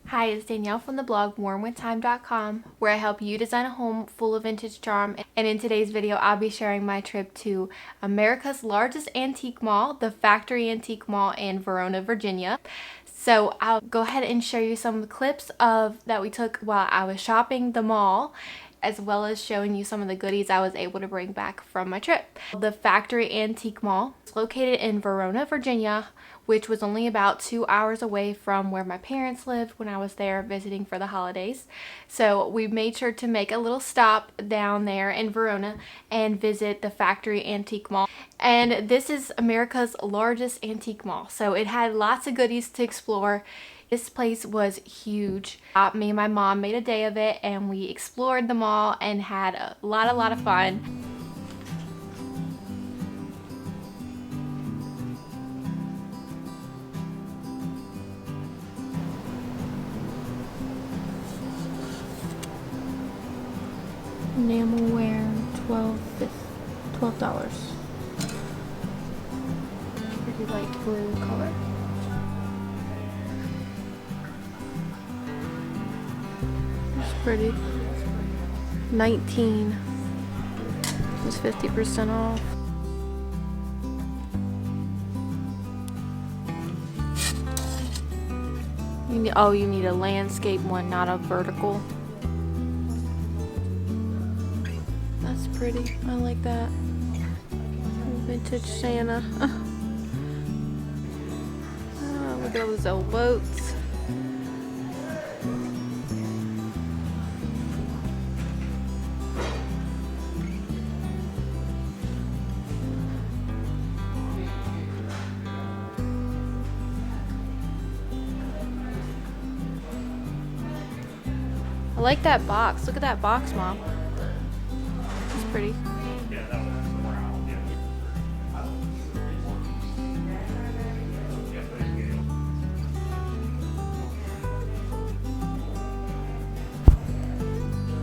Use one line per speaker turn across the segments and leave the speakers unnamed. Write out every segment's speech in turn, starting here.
Hi, it's Danielle from the blog warmwithtime.com, where I help you design a home full of vintage charm. And in today's video, I'll be sharing my trip to America's largest antique mall, the Factory Antique Mall in Verona, Virginia. So I'll go ahead and show you some clips that we took while I was shopping the mall, as well as showing you some of the goodies I was able to bring back from my trip. The Factory Antique Mall is located in Verona, Virginia, which was only about 2 hours away from where my parents lived when I was there visiting for the holidays. So we made sure to make a little stop down there in Verona and visit the Factory Antique Mall. And this is America's largest antique mall, so it had lots of goodies to explore. This place was huge. Me and my mom made a day of it, and we explored the mall and had a lot of fun. Enamelware, $12. Pretty light blue color. It's pretty. 19 was 50% off. You need a landscape one, not a vertical. That's pretty. I like that. Vintage Santa. Oh, look at those old boats. I like that box. Look at that box, Mom. It's pretty.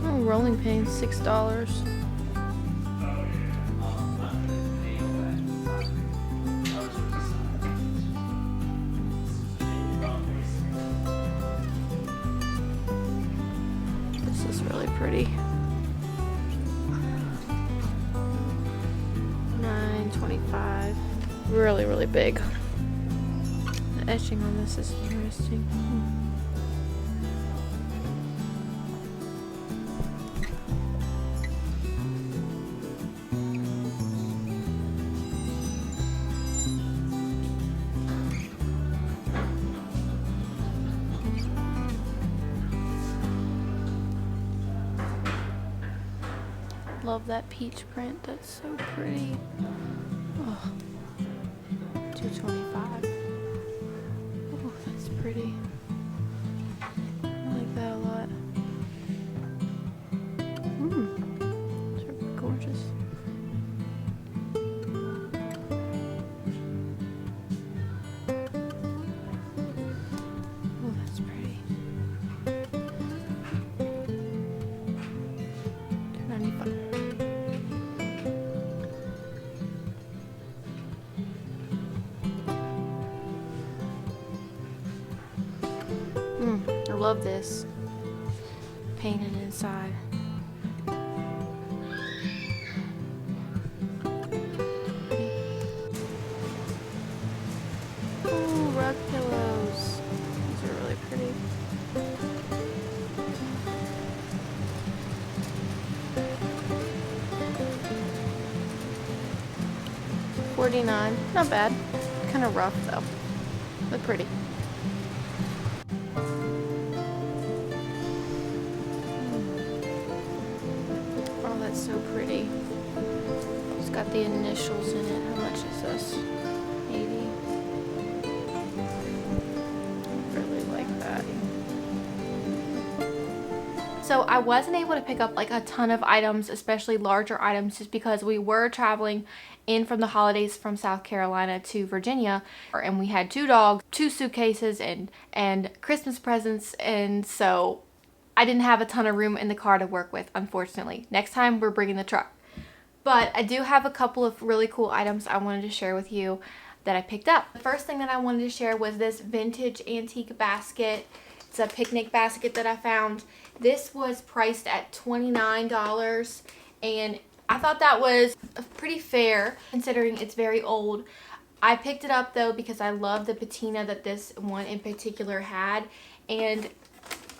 Oh, rolling pin, $6. This is really pretty. $9.25. Really big. The etching on this is interesting. Love that peach print. That's so pretty. Oh, $2.25. Oh, that's pretty. I like that a lot. It's gorgeous. Oh, that's pretty. $2.95. I love this painted inside. Oh, rug pillows. These are really pretty. $49. Not bad. Kind of rough though, but pretty. So pretty. It's got the initials in it. How much is this? 80. Really like that. So I wasn't able to pick up like a ton of items, especially larger items, just because we were traveling in from the holidays from South Carolina to Virginia, and we had 2 dogs, 2 suitcases, and Christmas presents, and so I didn't have a ton of room in the car to work with, unfortunately. Next time we're bringing the truck. But I do have a couple of really cool items I wanted to share with you that I picked up. The first thing that I wanted to share was this vintage antique basket. It's a picnic basket that I found. This was priced at $29, and I thought that was pretty fair considering it's very old. I picked it up though because I love the patina that this one in particular had, and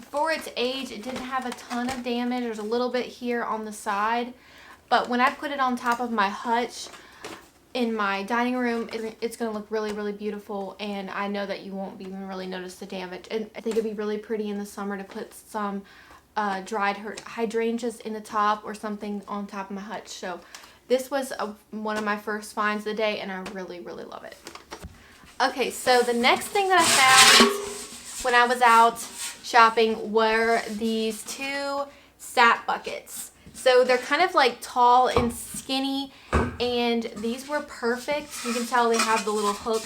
for its age it didn't have a ton of damage. There's a little bit here on the side, but when I put it on top of my hutch in my dining room, it's going to look really, really beautiful, and I know that you won't even really notice the damage. And I think it'd be really pretty in the summer to put some dried hydrangeas in the top or something on top of my hutch. So this was one of my first finds of the day, and I really, really love it. Okay, so the next thing that I found when I was out shopping were these two sap buckets. So they're kind of like tall and skinny, and these were perfect. You can tell they have the little hook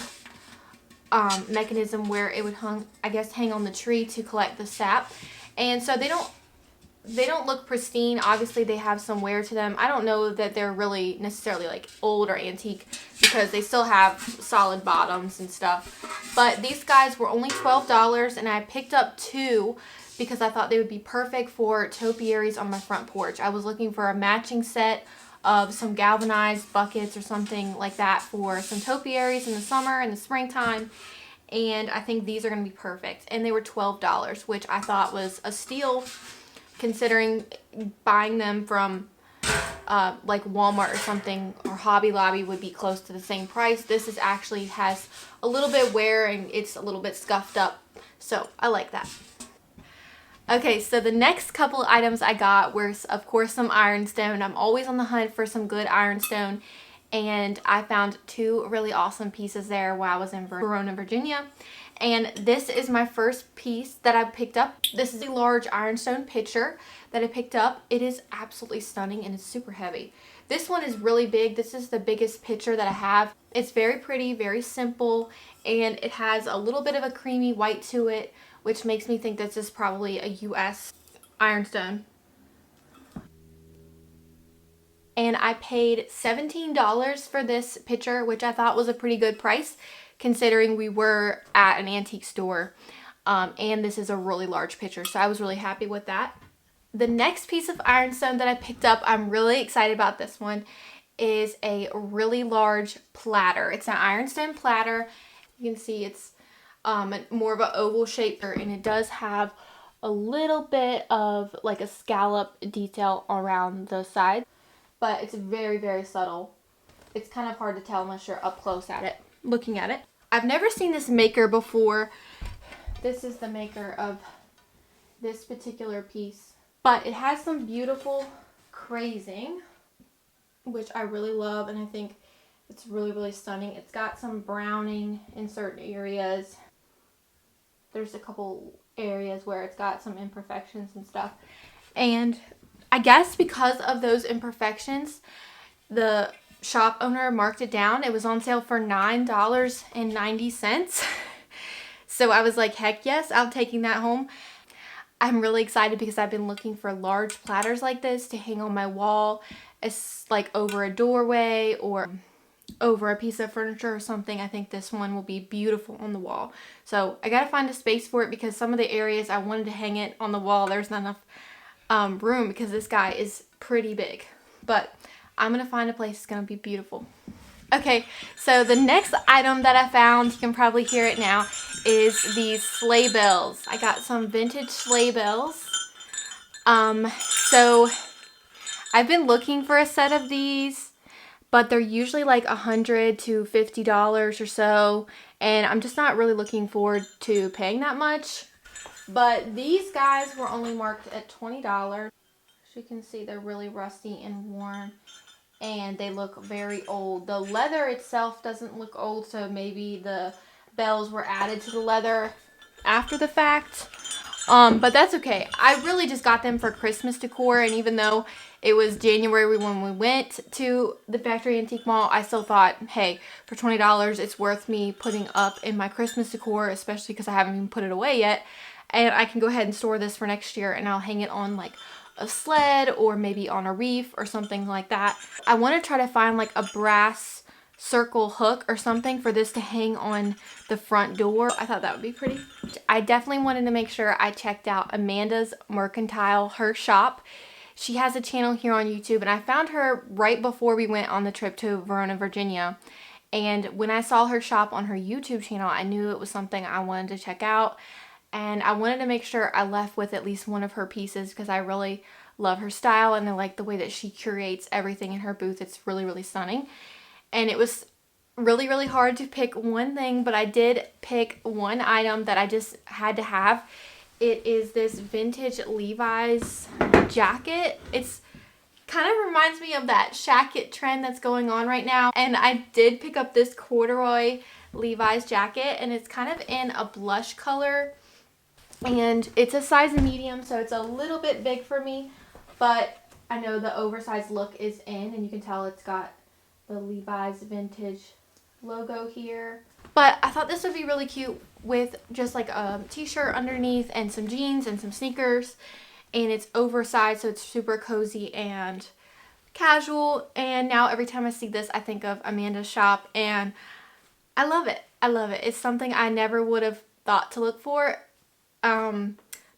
mechanism where it would hang on the tree to collect the sap. And so they don't look pristine. Obviously they have some wear to them. I don't know that they're really necessarily like old or antique because they still have solid bottoms and stuff. But these guys were only $12, and I picked up two because I thought they would be perfect for topiaries on my front porch. I was looking for a matching set of some galvanized buckets or something like that for some topiaries in the summer and the springtime, and I think these are going to be perfect. And they were $12, which I thought was a steal considering buying them from like Walmart or something, or Hobby Lobby would be close to the same price. This is actually has a little bit wear and it's a little bit scuffed up, so I like that. Okay, so the next couple items I got were, of course, some Ironstone. I'm always on the hunt for some good Ironstone, and I found two really awesome pieces there while I was in Verona, Virginia. And this is my first piece that I picked up. This is a large Ironstone pitcher that I picked up. It is absolutely stunning, and it's super heavy. This one is really big. This is the biggest pitcher that I have. It's very pretty, very simple, and it has a little bit of a creamy white to it, which makes me think this is probably a US Ironstone. And I paid $17 for this pitcher, which I thought was a pretty good price considering we were at an antique store. And this is a really large pitcher, so I was really happy with that. The next piece of Ironstone that I picked up, I'm really excited about this one, is a really large platter. It's an Ironstone platter. You can see it's more of an oval shape, and it does have a little bit of like a scallop detail around the side, but it's very, very subtle. It's kind of hard to tell unless you're up close at it, looking at it. I've never seen this maker before. This is the maker of this particular piece, but it has some beautiful crazing, which I really love, and I think it's really, really stunning. It's got some browning in certain areas. There's a couple areas where it's got some imperfections and stuff. And I guess because of those imperfections, the shop owner marked it down. It was on sale for $9.90. So I was like, heck yes, I'm taking that home. I'm really excited because I've been looking for large platters like this to hang on my wall. It's like over a doorway or over a piece of furniture or something. I think this one will be beautiful on the wall. So I gotta find a space for it because some of the areas I wanted to hang it on the wall, there's not enough room because this guy is pretty big. But I'm gonna find a place that's gonna be beautiful. Okay, so the next item that I found, you can probably hear it now, is these sleigh bells. I got some vintage sleigh bells. So I've been looking for a set of these, but they're usually like $100 to $50 or so, and I'm just not really looking forward to paying that much. But these guys were only marked at $20. As you can see, they're really rusty and worn, and they look very old. The leather itself doesn't look old, so maybe the bells were added to the leather after the fact. But that's okay. I really just got them for Christmas decor, and even though it was January when we went to the Factory Antique Mall, I still thought, hey, for $20, it's worth me putting up in my Christmas decor, especially because I haven't even put it away yet. And I can go ahead and store this for next year, and I'll hang it on like a sled or maybe on a reef or something like that. I want to try to find like a brass circle hook or something for this to hang on the front door. I thought that would be pretty. I definitely wanted to make sure I checked out Amanda's Mercantile, her shop. She has a channel here on YouTube, and I found her right before we went on the trip to Verona, Virginia. And when I saw her shop on her YouTube channel, I knew it was something I wanted to check out. And I wanted to make sure I left with at least one of her pieces because I really love her style and I like the way that she curates everything in her booth. It's really, really stunning. And it was really, really hard to pick one thing, but I did pick one item that I just had to have. It is this vintage Levi's jacket. It's kind of reminds me of that shacket trend that's going on right now. And I did pick up this corduroy Levi's jacket, and it's kind of in a blush color. And it's a size medium, so it's a little bit big for me. But I know the oversized look is in, and you can tell it's got the Levi's vintage logo here. But I thought this would be really cute with just like a t-shirt underneath and some jeans and some sneakers. And it's oversized, so it's super cozy and casual. And now every time I see this, I think of Amanda's shop, and I love it. I love it. It's something I never would have thought to look for.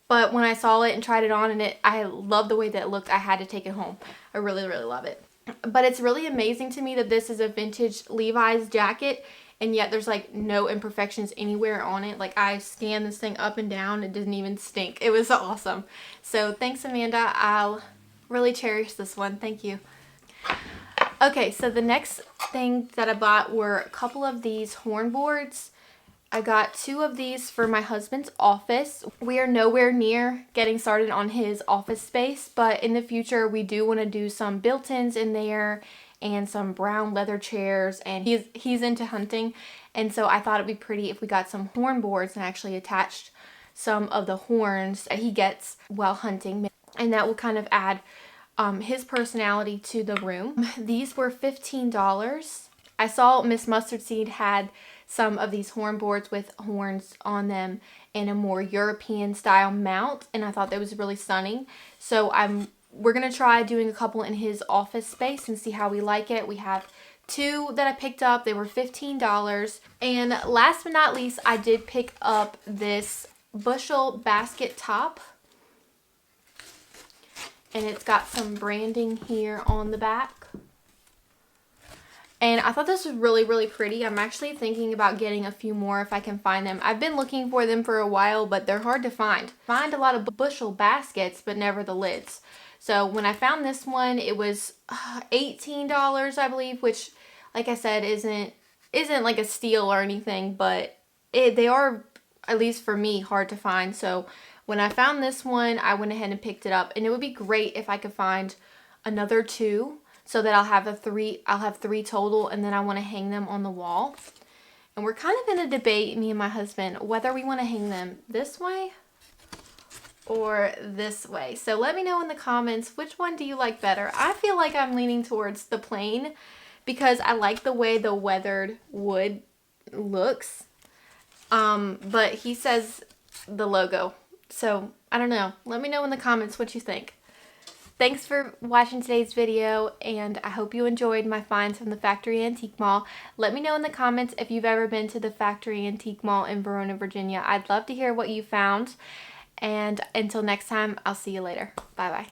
But when I saw it and tried it on, and I love the way that it looked, I had to take it home. I really, really love it. But it's really amazing to me that this is a vintage Levi's jacket, and yet there's like no imperfections anywhere on it. Like, I scanned this thing up and down, it didn't even stink. It was awesome. So thanks, Amanda. I'll really cherish this one. Thank you. Okay, so the next thing that I bought were a couple of these horn boards. I got 2 of these for my husband's office. We are nowhere near getting started on his office space, but in the future we do want to do some built-ins in there and some brown leather chairs, and he's into hunting, and so I thought it'd be pretty if we got some horn boards and actually attached some of the horns that he gets while hunting, and that will kind of add his personality to the room. These were $15. I saw Miss Mustard Seed had some of these horn boards with horns on them in a more European style mount, and I thought that was really stunning. So we're gonna try doing a couple in his office space and see how we like it. We have 2 that I picked up. They were $15. And last but not least, I did pick up this Bushel basket top, and it's got some branding here on the back. And I thought this was really, really pretty. I'm actually thinking about getting a few more if I can find them. I've been looking for them for a while, but they're hard to find. Find a lot of Bushel baskets, but never the lids. So when I found this one, it was $18, I believe, which, like I said, isn't like a steal or anything, but they are, at least for me, hard to find. So when I found this one, I went ahead and picked it up, and it would be great if I could find another 2. So that I'll have 3 total, and then I want to hang them on the wall. And we're kind of in a debate, me and my husband, whether we want to hang them this way or this way. So let me know in the comments, which one do you like better? I feel like I'm leaning towards the plain because I like the way the weathered wood looks. But he says the logo. So I don't know. Let me know in the comments what you think. Thanks for watching today's video, and I hope you enjoyed my finds from the Factory Antique Mall. Let me know in the comments if you've ever been to the Factory Antique Mall in Verona, Virginia. I'd love to hear what you found, and until next time, I'll see you later. Bye-bye.